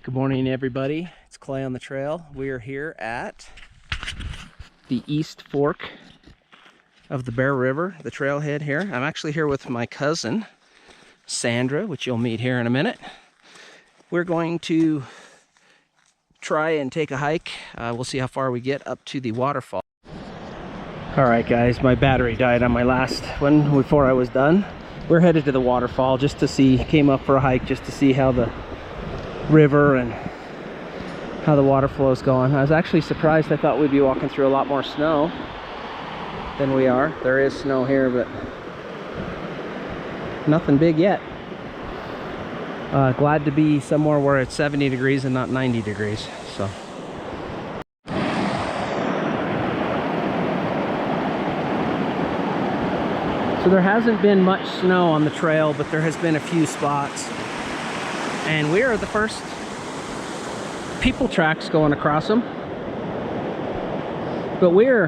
Good morning, everybody. It's Clay on the trail. We are here at the East Fork of the Bear River, the trailhead here. I'm actually here with my cousin, Sandra, which you'll meet here in a minute. We're going to try and take a hike. We'll see how far we get up to the waterfall. All right, guys, my battery died on my last one before I was done. We're headed to the waterfall just to see, came up for a hike just to see how the river and how the water flow is going. I was actually surprised. I thought we'd be walking through a lot more snow than we are. There is snow here, but nothing big yet. Glad to be somewhere where it's 70 degrees and not 90 degrees. So there hasn't been much snow on the trail, but there has been a few spots. And we are the first people tracks going across them. But we're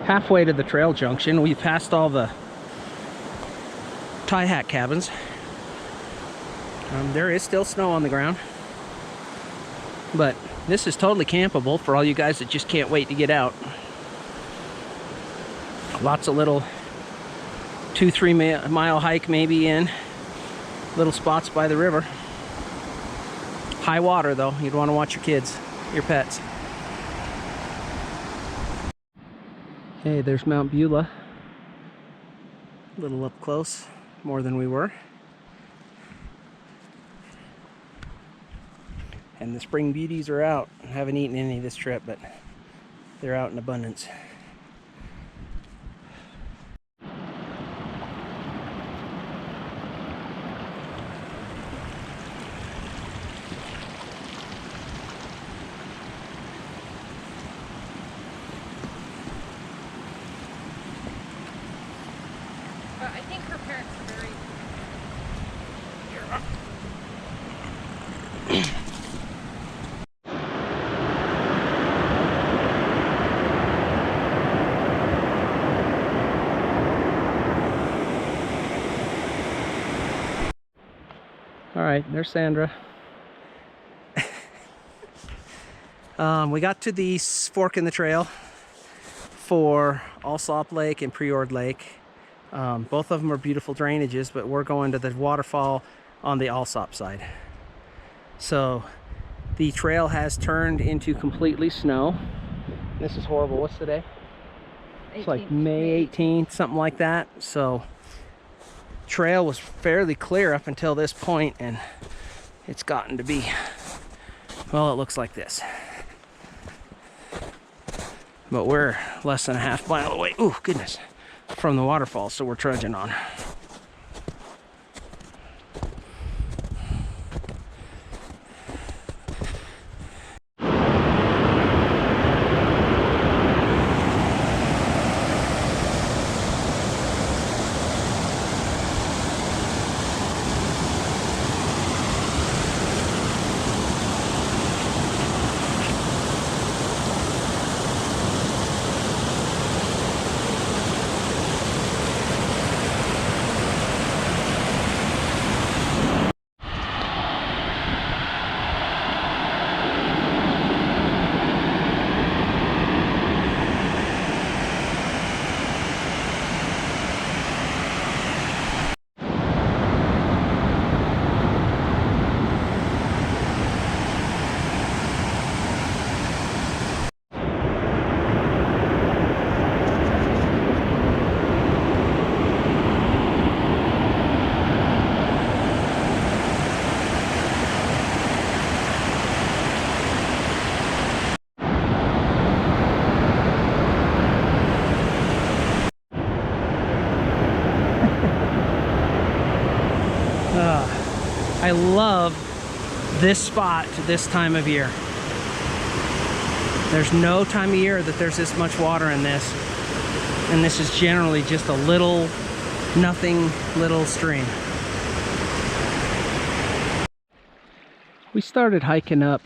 halfway to the trail junction. We've passed all the tie hat cabins. There is still snow on the ground. But this is totally campable for all you guys that just can't wait to get out. Lots of little 2-3 mile hike maybe in little spots by the river. High water though, you'd want to watch your kids, your pets. Hey, there's Mount Beulah. A little up close, more than we were. And the spring beauties are out. I haven't eaten any this trip, but they're out in abundance. I think her parents are very... All right, there's Sandra. We got to the fork in the trail for Alsop Lake and Preord Lake. Both of them are beautiful drainages, but we're going to the waterfall on the Alsop side. So the trail has turned into completely snow. This is horrible. What's the day? 18th. It's like May 18th, something like that. So trail was fairly clear up until this point, and it's gotten to be, well, it looks like this. But we're less than a half mile away. Oh goodness, from the waterfall, so we're trudging on. I love this spot this time of year. There's no time of year that there's this much water in this. And this is generally just a little, nothing little stream. We started hiking up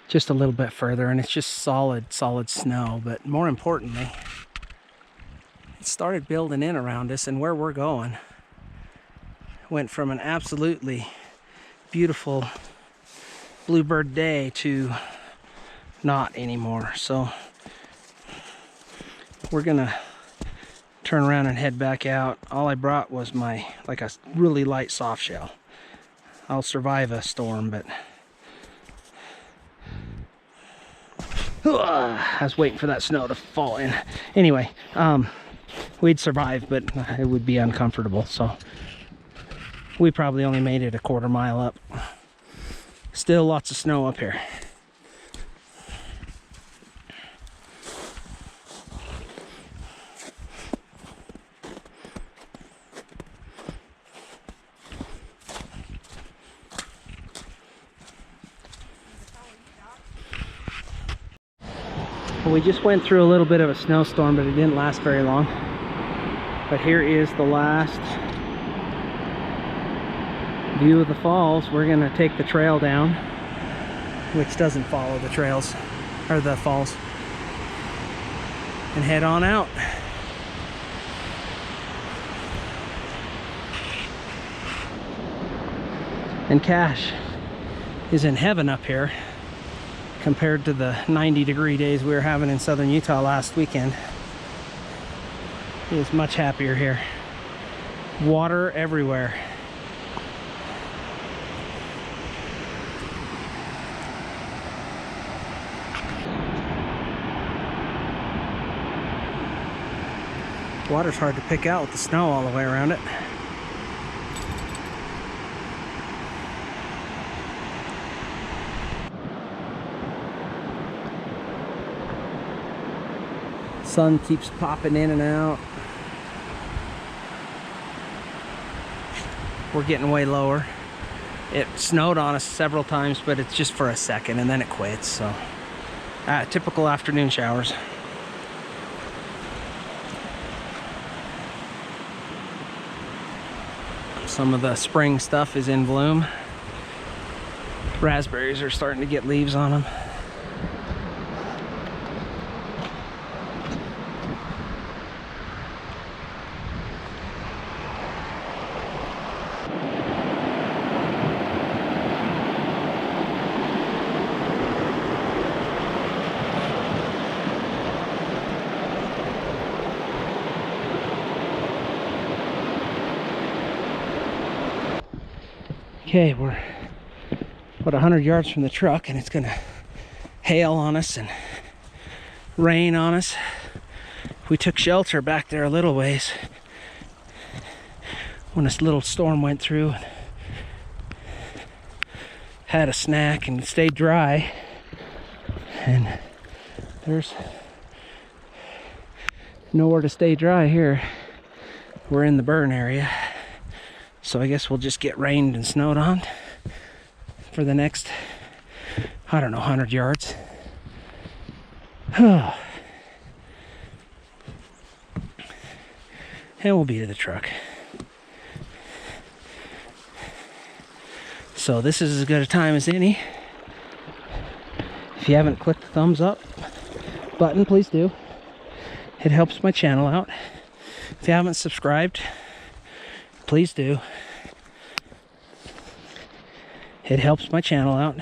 just a little bit further, and it's just solid snow. But more importantly, it started building in around us, and where we're going went from an absolutely beautiful bluebird day to not anymore. So we're gonna turn around and head back out. All I brought was my, like a really light soft shell. I'll survive a storm, but I was waiting for that snow to fall in. Anyway, we'd survive, but it would be uncomfortable. So we probably only made it a quarter mile up. Still lots of snow up here. Well, we just went through a little bit of a snowstorm, but it didn't last very long. But here is the last view of the falls. We're gonna take the trail down, which doesn't follow the trails or the falls, and head on out. And Cash is in heaven up here compared to the 90-degree days we were having in southern Utah last weekend. He is much happier here. Water everywhere. Water's hard to pick out with the snow all the way around it. Sun keeps popping in and out. We're getting way lower. It snowed on us several times, but it's just for a second and then it quits. So typical afternoon showers. Some of the spring stuff is in bloom. Raspberries are starting to get leaves on them. Okay, we're about 100 yards from the truck, and it's gonna hail on us and rain on us. We took shelter back there a little ways when this little storm went through. Had a snack and stayed dry, and there's nowhere to stay dry here. We're in the burn area. So I guess we'll just get rained and snowed on for the next, I don't know, 100 yards. And we'll be to the truck. So this is as good a time as any. If you haven't clicked the thumbs up button, please do. It helps my channel out. If you haven't subscribed, please do. It helps my channel out.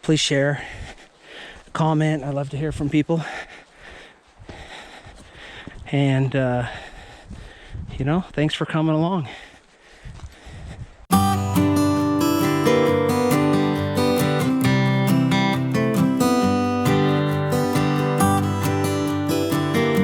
Please share, comment. I love to hear from people. And, you know, thanks for coming along.